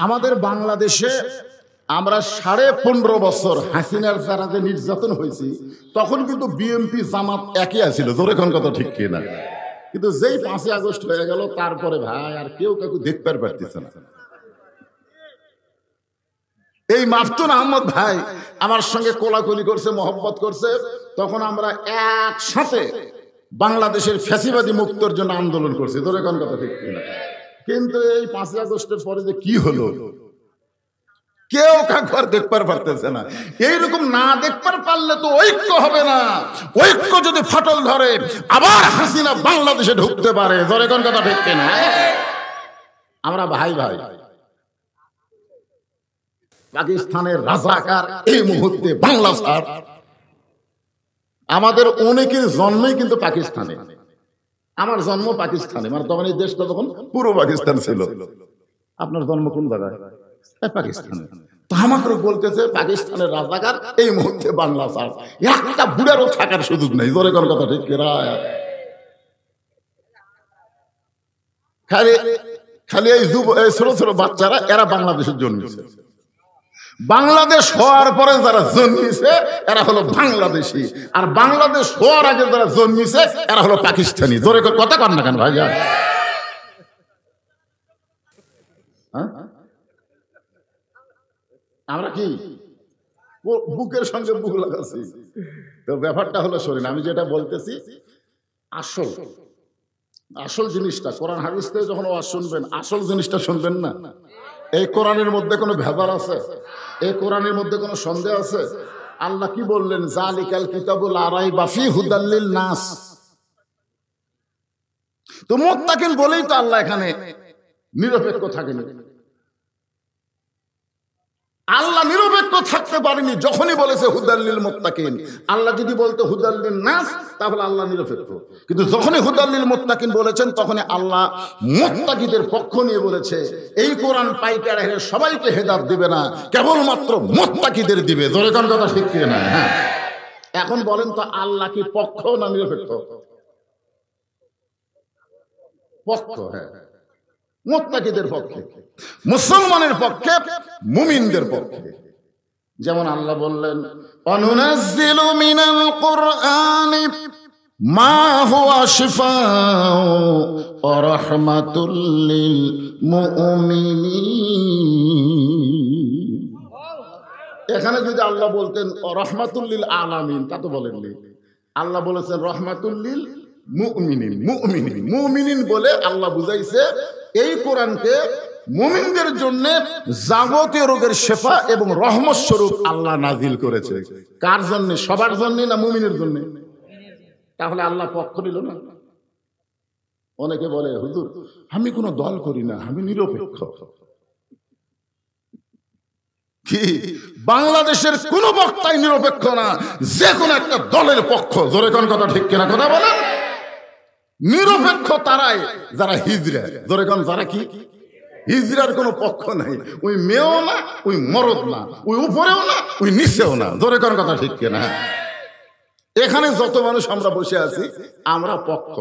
আমাদের বাংলাদেশে আমরা 15.5 বছর হাসিনার দ্বারা যে নির্যাতন হয়েছি, তখন কিন্তু বিএনপি জামাত একই আছিল, জোরে কোন কথা ঠিক কিনা? কিন্তু যেই 5ই আগস্ট হয়ে গেল, তারপরে ভাই আর কেউ কাউকে দেখতে পারতেছে না। এই মাফতুন আহমদ ভাই আমার সঙ্গে কোলাকুলি করছে, মহব্বত করছে, তখন আমরা একসাথে বাংলাদেশের ফ্যাসিবাদী মুক্তর জন্য আন্দোলন করছি, জোরে কোন কথা ঠিক কিনা? কিন্তু এই 5ই আগস্টের পরে যে কি হলো, কেউ কাকবার দেখবার পারতেছে না। এইরকম না দেখবার পারলে তো ঐক্য হবে না। ঐক্য যদি ফাটল ধরে, আবার হাসিনা বাংলাদেশে ঢুকতে পারে, জোরে কোন কথা ঠিক কিনা? আমরা ভাই ভাই। পাকিস্তানের রাজাকার এই মুহূর্তে বাংলা ছাড়। আমাদের অনেকের জন্মই কিন্তু পাকিস্তানে। আমার জন্ম পাকিস্তানে, মানে তখন এই দেশটা তখন পুরো পাকিস্তান ছিল। আপনার জন্ম কোন জায়গায়? পাকিস্তানে। তো আমাকে বলতেছে পাকিস্তানের রাজাকার এই মুহূর্তে বাংলা ছাড়। একটা বুড়ারও থাকার সুযোগ নেই, জোরে কোন কথা ঠিক কিনা? খালি খালি এই ছোট ছোট বাচ্চারা, এরা বাংলাদেশের জন্মেছে। বাংলাদেশ হওয়ার পরে যারা জন্মিছে এরা হলো বাংলাদেশি, আর বাংলাদেশ হওয়ার আগে যারা জন্মিছে এরা হলো পাকিস্তানি। জোরে কথা কন না কেন ভাই? আমরা কি বুকের সঙ্গে বুক লাগাচ্ছি? তো ব্যাপারটা হলো, শোনেন আমি যেটা বলতেছি, আসল আসল জিনিসটা কোরআন হাদিস থেকে যখন ওয়াজ শুনবেন, আসল জিনিসটা শুনবেন না। এই কোরআনের মধ্যে কোনো ভেজাল আছে? এই কোরআনের মধ্যে কোনো সন্দেহ আছে? আল্লাহ কি বললেন? জালিকাল কিতাবুল লা রাইবা ফিহি হুদাল লিন নাস। তো মুত্তাকিন বলেই তো আল্লাহ এখানে নিরপেক্ষ থাকেনি। আল্লাহ নিরপেক্ষ থাকতে পারেনি যখনই বলেছে হুদাল লিল মুত্তাকিন। আল্লাহ যদি বলতো হুদাল লিন নাস, তাহলে আল্লাহ নিরপেক্ষ। কিন্তু যখনই হুদাল লিল মুত্তাকিন বলেছেন, তখনই আল্লাহ মুত্তাকিদের পক্ষ নিয়ে বলেছে এই কোরআন পাইকার সবাইকে হেদায়েত দিবে না, কেবলমাত্র মুত্তাকিদের দিবে। জোরে কোন কথা ঠিক কি না? হ্যাঁ, এখন বলেন তো আল্লাহ কি পক্ষ না নিরপেক্ষ? পক্ষ। হ্যাঁ, মুত্তাকিদের পক্ষে, মুসলমানের পক্ষে, মুমিনদের পক্ষে। যেমন আল্লাহ বললেন, অনুনাজ্জিলু মিনাল কুরআনি মা হুয়া শিফাউ ওয়া রাহমাতুল লিল মুমিনিন। এখানে যদি আল্লাহ বলতেন রাহমাতুল লিল আলামিন, তা তো বলেননি। আল্লাহ বলেছেন রাহমাতুল লিল মুমিনিন। মুমিনিন মুমিনিন বলে আল্লাহ বুঝাইছে এই কোরআনকে মুমিনদের জন্য যাবতীয় রোগের শেফা এবং রহমত স্বরূপ আল্লাহ নাজিল করেছে। কার জন্য? সবার জন্য না মুমিনের জন্য? তাহলে আল্লাহ পক্ষ নিল না। অনেকে বলে, হুজুর আমি কোনো দল করি না, আমি নিরপেক্ষ। কি বাংলাদেশের কোন বক্তাই নিরপেক্ষ না, যে কোনো একটা দলের পক্ষ। জোরে কোন কথা ঠিক কিনা? কথা বলেন। নিরপেক্ষ তারাই যারা হিজরা। জোরে কোন, যারা কি হিজরার কোনো পক্ষ নাই। ওই মেয়েও না, ওই মরদ না, ওই উপরেও না, ওই নিচেও না। জোরে কোন কথা ঠিক কিনা? এখানে যত মানুষ আমরা বসে আছি, আমরা পক্ষ,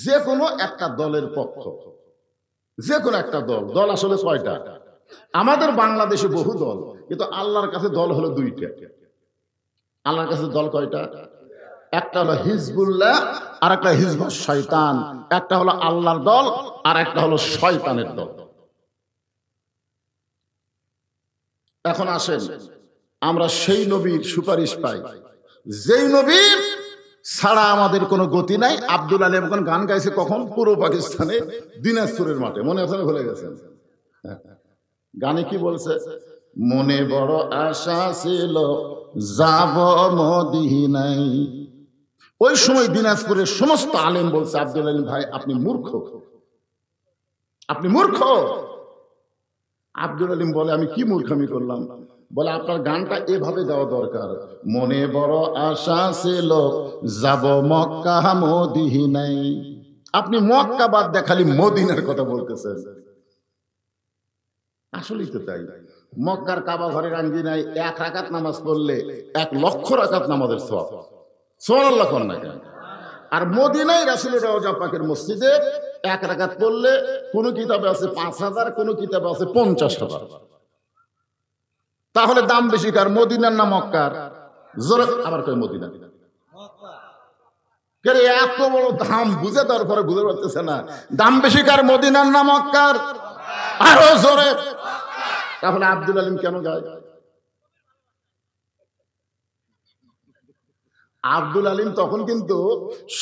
যে কোনো একটা দলের পক্ষ। যে কোনো একটা দল। দল আসলে কয়টা? আমাদের বাংলাদেশে বহু দল, কিন্তু আল্লাহর কাছে দল হলো দুইটা। আল্লাহর কাছে দল কয়টা? একটা হলো হিজবুল্লাহ, আর একটা হিজবুশ শয়তান। একটা হলো আল্লাহর দল, আর একটা হলো শয়তানের দল। এখন আসেন, আমরা সেই নবীর সুপারিশ পাই যেই নবীর ছাড়া আমাদের কোনো গতি নাই। আব্দুল আলী এখন গান গাইছে কখন? পুরো পাকিস্তানে দিনাজপুরের মাঠে, মনে আছে? ভুলে গেছেন? গানে কি বলছে? মনে বড় আশা ছিল যাব মদিনায়। ওই সময় দিনাজপুরের সমস্ত আলেম বলছে, আব্দুল আলী ভাই আপনি মূর্খ, আপনি মূর্খ। আব্দুল আলিম বলে, আমি কি মূর্খামি করলাম? বলে, আপনার গানটা এভাবে গাওয়া দরকার, মনে বড় আশা ছিল যাব মক্কা মদিনায়। আপনি মক্কা বাদ দিয়ে খালি মদিনার কথা বলতেছেন। আসলেই তো তাই। মক্কার কাবা ঘরের আঙ্গিনায় 1 রাকাত নামাজ পড়লে 1 লক্ষ রাকাত নামাজের সওয়াব। সুবহানাল্লাহ কোন না কেন? আর মদিনায় রাসূলের রওজা পাকের মসজিদে এক রাকাত পড়লে কোন কিতাবে আছে 5000, কোন কিতাবে আছে 50,000। তাহলে দাম বেশি কার, মদিনার না মক্কার? জোরে আবার কই মদিনা। কে এত বড় দাম বুঝে তারপরে বুঝতে পারতেছে না, দাম বেশি কার, মদিনার না মক্কার? আরো জোরে। তাহলে আব্দুল আলিম কেন গায়? আব্দুল আলিম তখন কিন্তু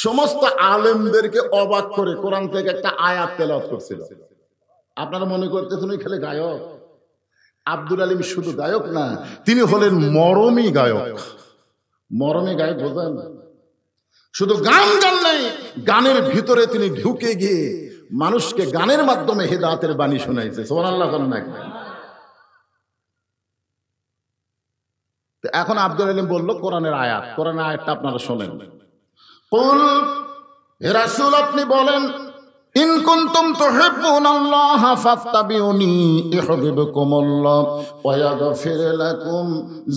সমস্ত আলেমদেরকে অবাক করে কোরআন থেকে একটা আয়াত তেলাওয়াত করছিল। আপনারা মনে করতেছেন ওই খেলে গায়ক? আব্দুল আলিম শুধু গায়ক না, তিনি হলেন মরমী গায়ক। মরমী গায়ক বোঝেন? শুধু গান গান নাই, গানের ভিতরে তিনি ঢুকে গিয়ে মানুষকে গানের মাধ্যমে হেদায়েতের বাণী শোনাইছে। সুবহানাল্লাহ। এখন আব্দুল আলিম বলল কোরআনের আয়াত, কোরআনের আয়াতটা আপনারা শোনেন। কুল, হে রাসূল আপনি বলেন, ইন কুনতুম তুহিব্বুনাল্লাহ ফাত্তাবিউনি ইউহিব্বুকুমুল্লাহ ওয়া ইয়াগফির লাকুম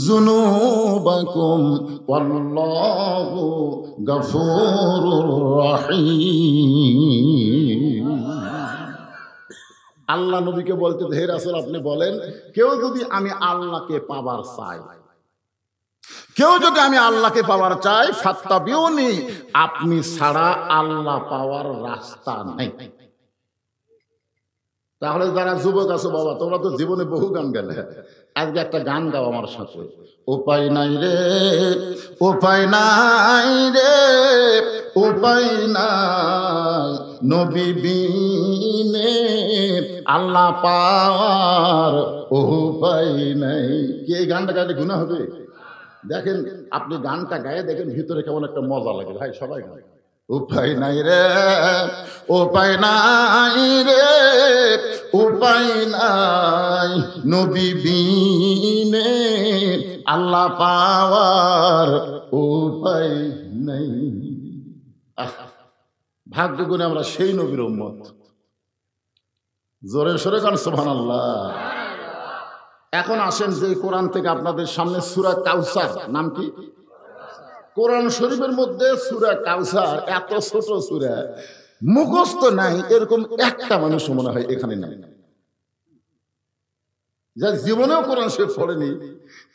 যুনুবাকুম ওয়াল্লাহু গফুরুর রহিম। আল্লাহ নবীকে বলতে, হে রাসূল আপনি বলেন, কেউ যদি আমি আল্লাহকে পাবার চাই, কেউ যদি আমি আল্লাহকে পাওয়ার চাই, ফাত্তাবিউনি, আপনি ছাড়া আল্লাহ পাওয়ার রাস্তা নাই। তাহলে যারা যুবক আছো বাবা, তোমরা তো জীবনে বহু গান গেলে, আজকে একটা গান গাও আমার সাথে। উপায় নাই রে, উপায় নাই রে, উপায় নাই নবী বিনে আল্লাহ পাওয়ার উপায় নাই। কি এই গানটা গাইলে গুনাহ হবে? দেখেন আপনি গানটা গায়ে দেখেন ভিতরে কেমন একটা মজা লাগে। ভাই সবাই গান, উপায় নাই রে, উপায় নাই রে, উপায় নাই নবী বিনে আল্লাহ পাওয়ার উপায় নাই। ভাগ্য গুণে আমরা সেই নবীর উম্মত। জোরে সরে গান সুবহানাল্লাহ। এখন আসেন যে কোরআন থেকে আপনাদের সামনে সূরা কাউসার, নাম কি? কোরআন শরীফের মধ্যে সূরা কাউসার, এত ছোট সূরা, মুখস্থ নাই এরকম একটা মানুষ মনে হয় এখানে নাই, যার জীবনেও কোরআন শরীফ পড়েনি।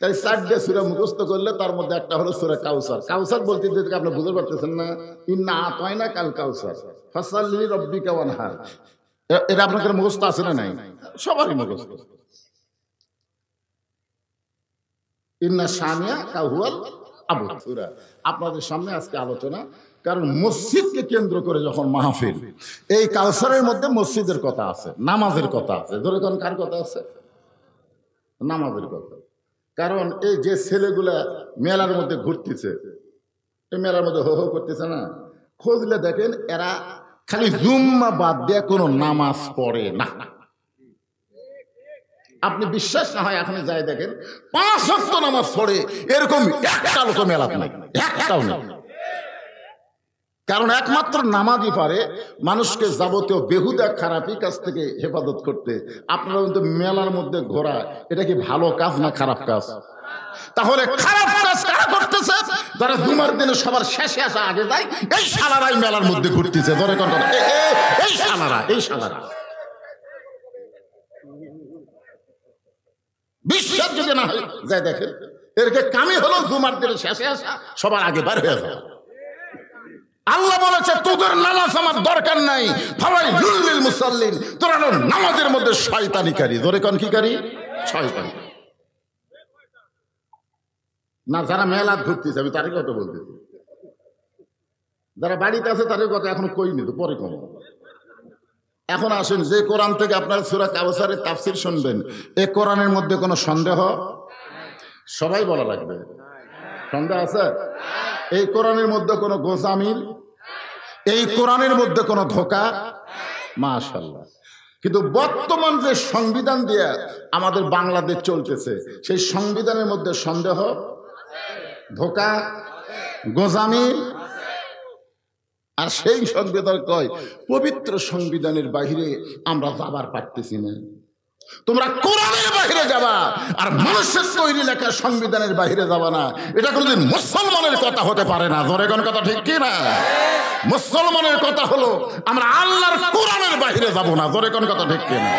তাই 4টা সূরা মুখস্থ করলে তার মধ্যে একটা হলো সূরা কাউসার। কাউসার বলতে যেটা আপনি বুঝতে পারতেছেন না, ইন্না আতাইনা কাল কাউসার ফাসাল্লি লিরাব্বিকা ওয়ানহার, এটা আপনাদের মুখস্থ আছে না নাই? সবারই মুখস্থ। ইন্না শানিয়া কাহুয়াল আবতার সূরা আপনাদের সামনে আজকে আলোচনা। কারণ মসজিদকে কেন্দ্র করে যখন মাহফিল, এই কাউসারের মধ্যে মসজিদের কথা আছে, নামাজের কথা আছে। ধরে কোন কার কথা আছে? নামাজের কথা। কারণ এই যে ছেলেগুলা মেলার মধ্যে ঘুরতেছে, এই মেলার মধ্যে হো হো করতেছে না, খোঁজলে দেখেন এরা খালি জুম্মা বাদ দিয়ে কোনো নামাজ পড়ে না। আপনি বিশ্বাস না হয় এখন যাই দেখেন 5 ওয়াক্ত নামাজ পড়ে, এরকম একটা লোক মেলাতে নাই, একটাও নেই। কারণ একমাত্র নামাজই পারে মানুষকে যাবতীয় বেহুদা খারাপি কাজ থেকে হেফাজত করতে। আপনারা কিন্তু মেলার মধ্যে ঘোরা, এটা কি ভালো কাজ না খারাপ কাজ? তাহলে খারাপ কাজ কারা করতেছে? যারা জুমার দিনে সবার শেষে আসা আগে যায়, এই শালারাই মেলার মধ্যে ঘুরতেছে। ধরে কোন কথা, এই শালারা, এই শালারা। বিশ্বাস যদি না হয় যাই দেখেন, এরকে কামই হলো জুমার দিনে শেষে আসা, সবার আগে বার হয়ে যাওয়া। আল্লাহ বলেছে তোদের নামাজ আমার দরকার নাই, ফাওয়াইলুল লিল মুসাল্লিন, তোরা নামাজের মধ্যে শয়তানিকারী। ধরে কোন কি কারী? শয়তানি। না যারা মেলা ঘুরতেছে আমি তারই কথা বলতেছি, যারা বাড়িতে আছে তাদের কথা এখনো কইনি, তো পরে কম। এখন আসেন যে কোরআন থেকে আপনারা সূরা কাউসারের তাফসীর শুনবেন, এই কোরআনের মধ্যে কোনো সন্দেহ? সবাই বলা লাগবে, সন্দেহ আছে? এই কোরআনের মধ্যে কোনো গোজামিল, এই কোরআনের মধ্যে কোনো ধোঁকা? মাশাআল্লাহ। কিন্তু বর্তমান যে সংবিধান দিয়ে আমাদের বাংলাদেশ চলতেছে, সেই সংবিধানের মধ্যে সন্দেহ, ধোঁকা, গোজামিল। আর সেই সংবিধান কয় পবিত্র সংবিধানের বাহিরে আমরা যাবার পারতেছি না। তোমরা কোরআনের বাইরে যাবা আর মানুষের তৈরি লেখা সংবিধানের বাইরে যাবা না, এটা কোনোদিন মুসলমানের কথা হতে পারে না। জোরে কোন কথা ঠিক কি না? মুসলমানের কথা হলো আমরা আল্লাহর কোরআনের বাইরে যাব না। জোরে কোন কথা ঠিক কি না?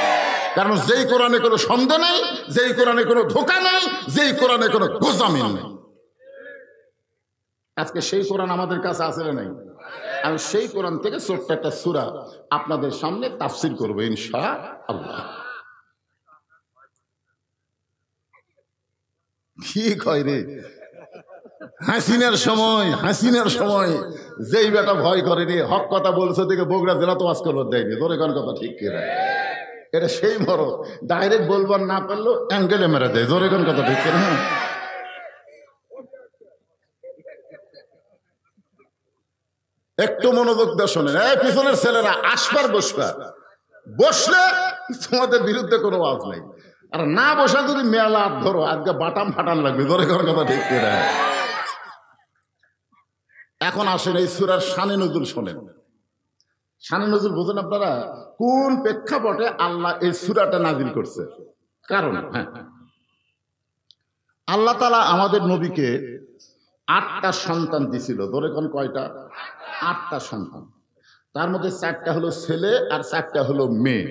কারণ যেই কোরআনে কোনো সন্দেহ নেই, যেই কোরআনে কোনো ধোঁকা নেই, যেই কোরআনে কোনো গোজামিন নেই, আজকে সেই কোরআন আমাদের কাছে আছে না নাই? আমি সেই কোরআন থেকে ছোট্ট একটা সূরা আপনাদের সামনে তাফসীর করবো ইনশাআল্লাহ। কি কয় রে, হাসিনার সময় যেই বেটা ভয় করে রে, হক কথা বলছে দেখে বগুড়া জেলা তো আজ করবার দেয়নি। ধরে কোন কথা ঠিক কি না? এটা সেই মরদ ডাইরেক্ট বলবার না পারলেও অ্যাঙ্গেলে মেরে দেয়। জোরে কোন কথা ঠিক না? একটু মনোযোগ দিয়ে শোনেন, এই পিছনের ছেলেরা আসবার বসলে তোমাদের বিরুদ্ধে কোনো আওয়াজ নাই, আর না বসা যদি মেলা হাত ধরো আজকে বাটাম ফাটান লাগবে। ধরে কোন কথা ঠিক কিনা? এখন আসেন এই সূরার শানে নজুল শোনেন। শানে নজুল বুঝেন আপনারা? কোন প্রেক্ষাপটে আল্লাহ এই সূরাটা নাজিল করছে? কারণ আল্লাহ তাআলা আমাদের নবীকে 8টা সন্তান দিছিল। ধরে কোন কয়টা? 8টা সন্তান। তার মধ্যে 4টা হলো ছেলে আর 4টা হলো মেয়ে।